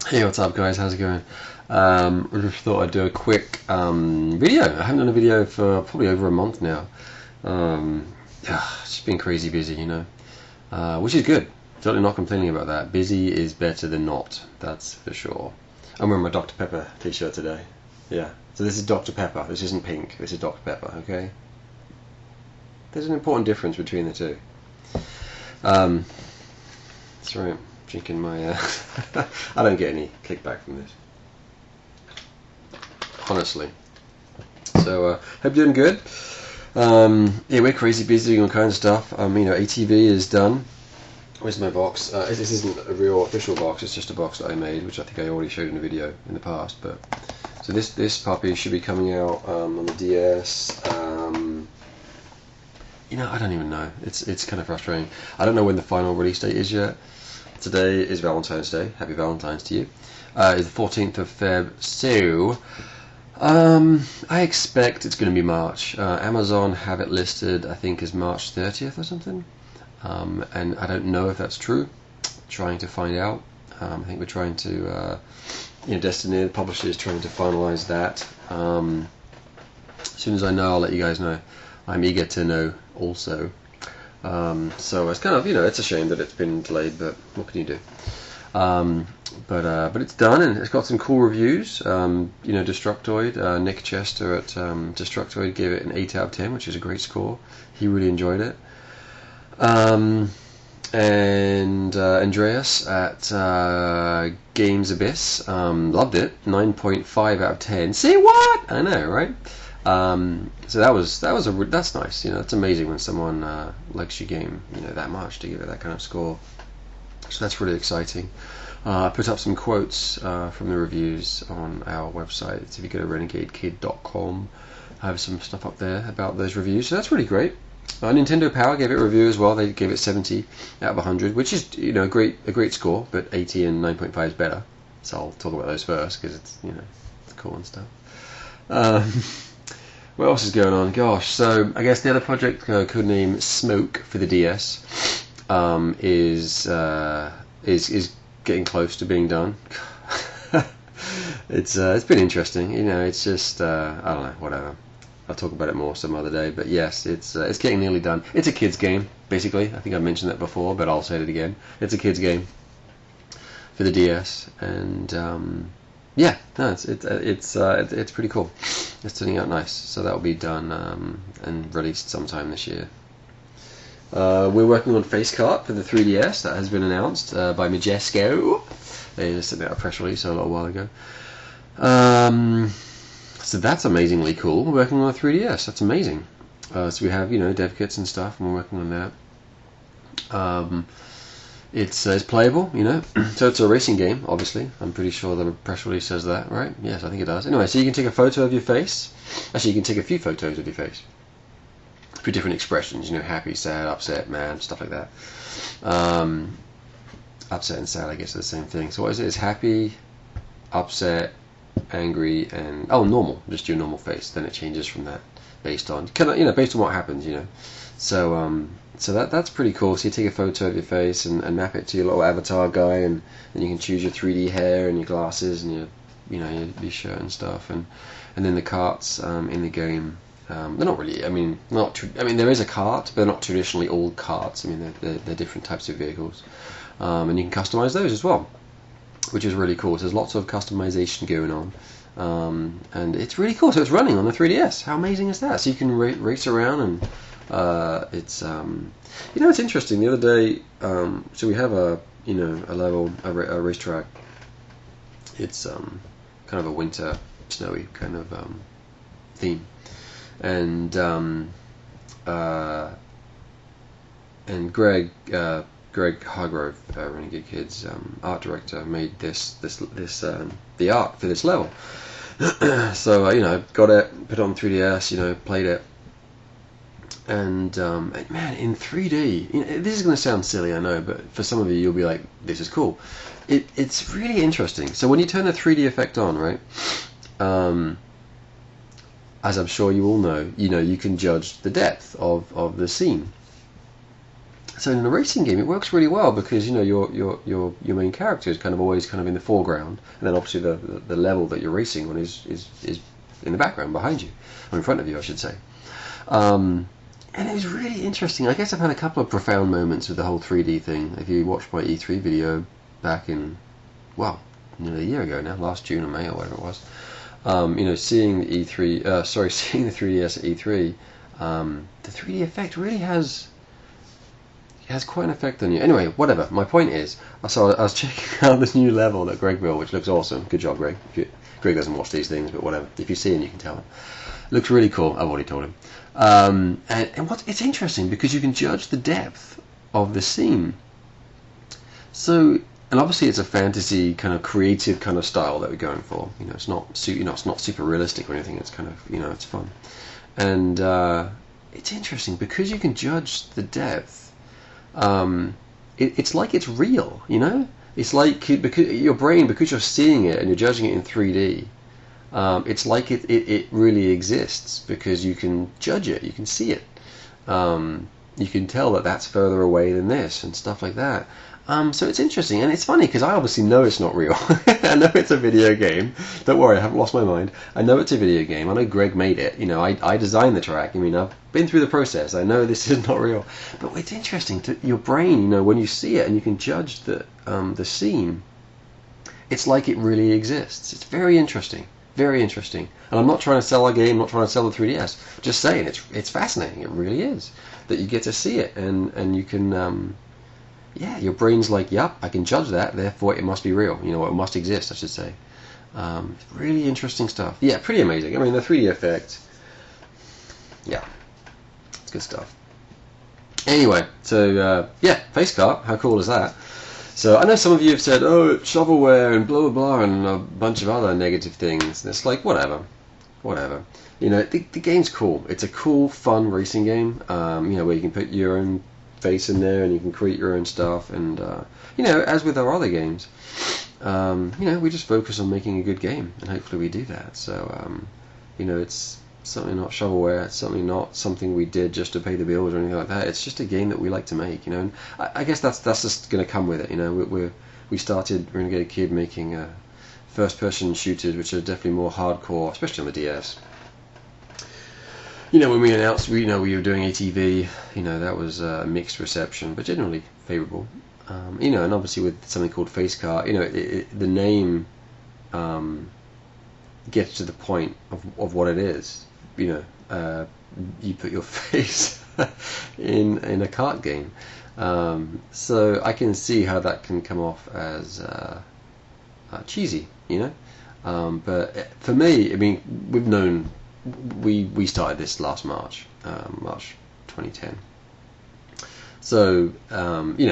Hey, what's up, guys? How's it going? I just thought I'd do a quick video. I haven't done a video for probably over a month now. It's just been crazy busy, which is good. Certainly not complaining about that. Busy is better than not, that's for sure. I'm wearing my Dr. Pepper t-shirt today. Yeah, so this is Dr. Pepper. This isn't pink. This is Dr. Pepper, okay? There's an important difference between the two. That's right. Drinking my I don't get any kickback from this, honestly. So hope you're doing good. Yeah, we're crazy busy doing all kinds of stuff. ATV is done. Where's my box? This isn't a real official box, it's just a box that I made, which I think I already showed in a video in the past. But so this puppy should be coming out on the DS. I don't even know. It's kind of frustrating. I don't know when the final release date is yet. Today is Valentine's Day. Happy Valentine's to you. It's the 14th of Feb. So, I expect it's going to be March. Amazon have it listed, I think, as March 30th or something. And I don't know if that's true. Trying to find out. I think we're trying to, Destiny, the publisher, is trying to finalize that. As soon as I know, I'll let you guys know. I'm eager to know also. So it's kind of, it's a shame that it's been delayed, but what can you do? But it's done, and it's got some cool reviews. Destructoid, Nick Chester at Destructoid gave it an 8 out of 10, which is a great score. He really enjoyed it. And Andreas at Games Abyss loved it, 9.5 out of 10. See what? I know, right? So that's nice. It's amazing when someone likes your game, that much, to give it that kind of score. So that's really exciting. I put up some quotes from the reviews on our website. So if you go to renegadekid.com, I have some stuff up there about those reviews. So that's really great. Nintendo Power gave it a review as well. They gave it 70 out of 100, which is a great score. But 80 and 9.5 is better. So I'll talk about those first because it's it's cool and stuff. What else is going on? Gosh, so I guess the other project, codename Smoke for the DS, is getting close to being done. It's been interesting. It's just I don't know, whatever. I'll talk about it more some other day. But yes, it's getting nearly done. It's a kids game, basically. I think I mentioned that before, but I'll say it again. It's a kids game for the DS, and yeah, no, it's pretty cool. It's turning out nice. So that'll be done and released sometime this year. We're working on Face Kart for the 3DS. That has been announced by Majesco. They just sent out a press release a little while ago. So that's amazingly cool. We're working on a 3DS. That's amazing. So we have dev kits and stuff, and we're working on that. It's playable, so it's a racing game, obviously. I'm pretty sure the press release says that, right? Yes, I think it does. Anyway, so you can take a photo of your face. Actually, you can take a few photos of your face for different expressions, happy, sad, upset, mad, stuff like that. Upset and sad, I guess, are the same thing. So what is it? It's happy, upset, angry, and normal. Just your normal face. Then it changes from that based on based on what happens, So that's pretty cool. So you take a photo of your face and map it to your little avatar guy, and then you can choose your 3D hair and your glasses and your shirt and stuff, and then the karts in the game. They're not really. There is a kart, but they're not traditionally all karts. They're different types of vehicles, and you can customize those as well, which is really cool. So there's lots of customization going on, and it's really cool. So it's running on the 3DS. How amazing is that? So you can race around and. It's it's interesting. The other day, so we have a level, a racetrack. It's kind of a winter snowy kind of theme, and Greg Hargrove, Renegade Kids art director, made the art for this level. So got it, put it on 3DS, played it. And man, in 3D, this is going to sound silly, I know, but for some of you, you'll be like, "This is cool." It's really interesting. So when you turn the 3D effect on, right? As I'm sure you all know, you can judge the depth of the scene. So in a racing game, it works really well because your main character is kind of always kind of in the foreground, and then obviously the level that you're racing on is in the background behind you, or in front of you, I should say. And it was really interesting. I guess I've had a couple of profound moments with the whole 3D thing. If you watched my E3 video back in, well, nearly a year ago now, last June or May or whatever it was, seeing the seeing the 3DS at E3, the 3D effect really has quite an effect on you. Anyway, whatever. My point is, I was checking out this new level that Greg built, which looks awesome. Good job, Greg. Greg doesn't watch these things, but whatever. If you see him, you can tell him. It looks really cool. I've already told him. And it's interesting because you can judge the depth of the scene. So, and obviously it's a fantasy kind of creative kind of style that we're going for. It's not it's not super realistic or anything. It's kind of it's fun, and it's interesting because you can judge the depth. It's like it's real. It's like because your brain, because you're seeing it and you're judging it in 3D. It's like it really exists because you can judge it, you can see it, you can tell that that's further away than this and stuff like that. So it's interesting, and it's funny because I obviously know it's not real. I know it's a video game. Don't worry, I haven't lost my mind. I know it's a video game. I know Greg made it. I designed the track. I've been through the process. I know this is not real. But it's interesting to your brain. When you see it and you can judge the scene, it's like it really exists. It's very interesting. Very interesting. And I'm not trying to sell a game, I'm not trying to sell the 3DS. Just saying, it's fascinating. It really is. That you get to see it and you can, your brain's like, yep, I can judge that, therefore it must be real. It must exist, I should say. Really interesting stuff. Yeah, pretty amazing. I mean, the 3D effect, yeah, it's good stuff. Anyway, so, Face Kart, how cool is that? So I know some of you have said, oh, it's shovelware and blah, blah, blah, and a bunch of other negative things. And it's like, whatever. The game's cool. It's a cool, fun racing game, where you can put your own face in there and you can create your own stuff. And, as with our other games, we just focus on making a good game. And hopefully we do that. So, it's certainly not shovelware. It's certainly not something we did just to pay the bills or anything like that. It's just a game that we like to make, And I guess that's just going to come with it, We started Renegade Kid making first-person shooters, which are definitely more hardcore, especially on the DS. When we announced we were doing ATV, that was a mixed reception, but generally favourable. And obviously with something called Face Kart, the name gets to the point of what it is. You put your face in a kart game, so I can see how that can come off as cheesy, but for me, we started this last March 2010, so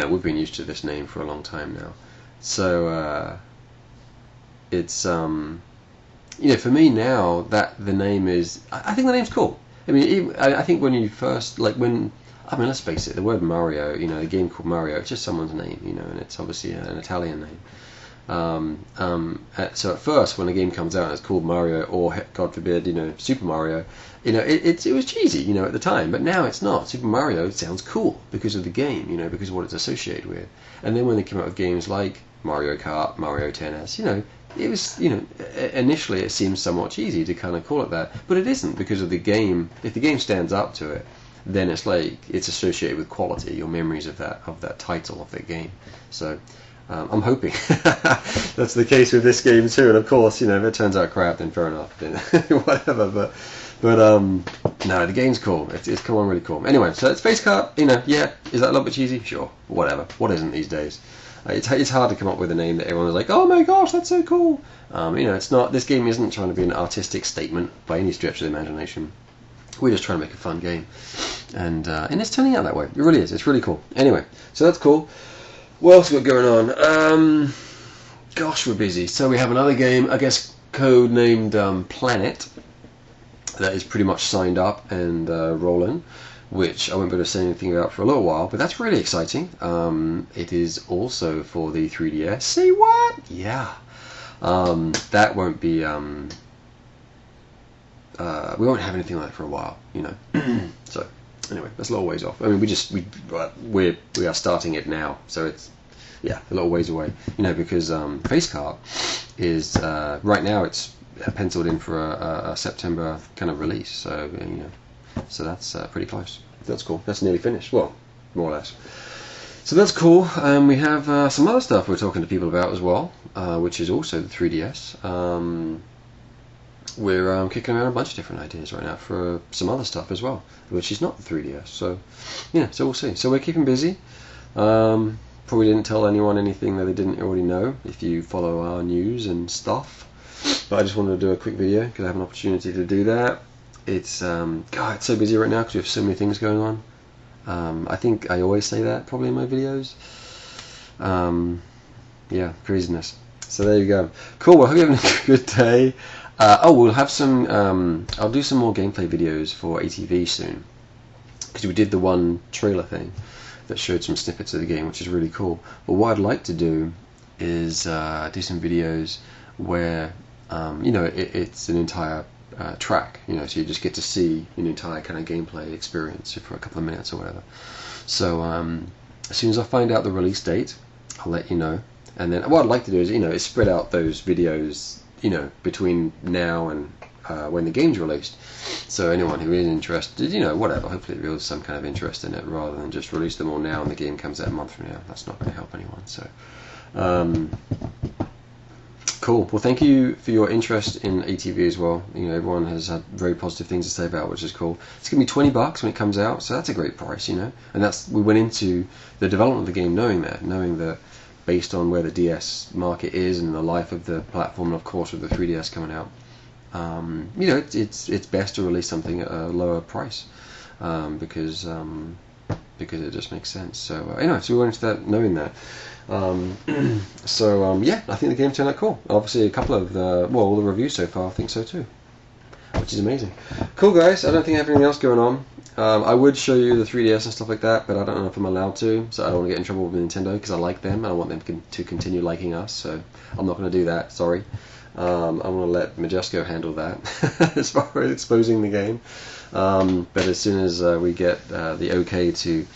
we've been used to this name for a long time now, so it's for me now that the name is, I think the name's cool. I think when you first, let's face it, the word Mario, the game called Mario, it's just someone's name, and it's obviously an Italian name. So at first, when a game comes out and it's called Mario, or God forbid, Super Mario, it was cheesy, at the time, but now it's not. Super Mario sounds cool because of the game, because of what it's associated with. And then when they come out with games like Mario Kart, Mario Tennis, it was, initially it seems somewhat cheesy to kind of call it that, but it isn't because of the game. If the game stands up to it, then it's like it's associated with quality, your memories of that title of that game. So I'm hoping that's the case with this game too. And of course, if it turns out crap, then fair enough, then whatever. But no, the game's cool. It's come on really cool. Anyway, so it's Face Kart. Yeah, is that a little bit cheesy? Sure, whatever. What isn't these days? It's hard to come up with a name that everyone is like, oh my gosh, that's so cool. It's not. This game isn't trying to be an artistic statement by any stretch of the imagination. We're just trying to make a fun game, and it's turning out that way. It really is. It's really cool. Anyway, so that's cool. What else we got going on? Gosh, we're busy. So we have another game, I guess, code-named Planet, that is pretty much signed up and rolling, which I won't be able to say anything about for a little while, but that's really exciting. It is also for the 3DS. Say what? Yeah. That won't be... we won't have anything like that for a while, So anyway, that's a little ways off. I mean, we are starting it now, so it's a little ways away. Because Face Kart is right now it's penciled in for a September kind of release. So so that's pretty close. That's cool. That's nearly finished. Well, more or less. So that's cool. We have some other stuff we're talking to people about as well, which is also the 3DS. We're kicking around a bunch of different ideas right now for some other stuff as well, which is not the 3DS. So so we'll see. So we're keeping busy. Probably didn't tell anyone anything that they didn't already know if you follow our news and stuff. But I just wanted to do a quick video because I have an opportunity to do that. It's God, it's so busy right now because we have so many things going on. I think I always say that probably in my videos. Yeah, craziness. So there you go. Cool. Well, I hope you're having a good day. We'll have some. I'll do some more gameplay videos for ATV soon because we did the one trailer thing that showed some snippets of the game, which is really cool. But what I'd like to do is do some videos where it's an entire track. So you just get to see an entire kind of gameplay experience for a couple of minutes or whatever. So as soon as I find out the release date, I'll let you know. And then what I'd like to do is spread out those videos between now and when the game's released. So anyone who is interested, whatever, hopefully it builds some kind of interest in it rather than just release them all now and the game comes out a month from now. That's not going to help anyone. So cool. Well, thank you for your interest in ATV as well. Everyone has had very positive things to say about it, which is cool. It's going to be $20 when it comes out, so that's a great price, And we went into the development of the game knowing that based on where the DS market is and the life of the platform, and of course with the 3DS coming out, it's best to release something at a lower price because it just makes sense. So anyway, so we went into that knowing that. I think the game turned out cool. Obviously, a couple of all the reviews so far, I think so too, which is amazing. Cool, guys. I don't think I have anything else going on. I would show you the 3DS and stuff like that, but I don't know if I'm allowed to, so I don't want to get in trouble with Nintendo because I like them and I want them to continue liking us, so I'm not going to do that, sorry. I'm going to let Majesco handle that as far as exposing the game. But as soon as we get the okay to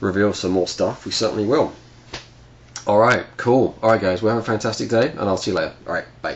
reveal some more stuff, we certainly will. Alright, cool. Alright guys, well have a fantastic day and I'll see you later. Alright, bye.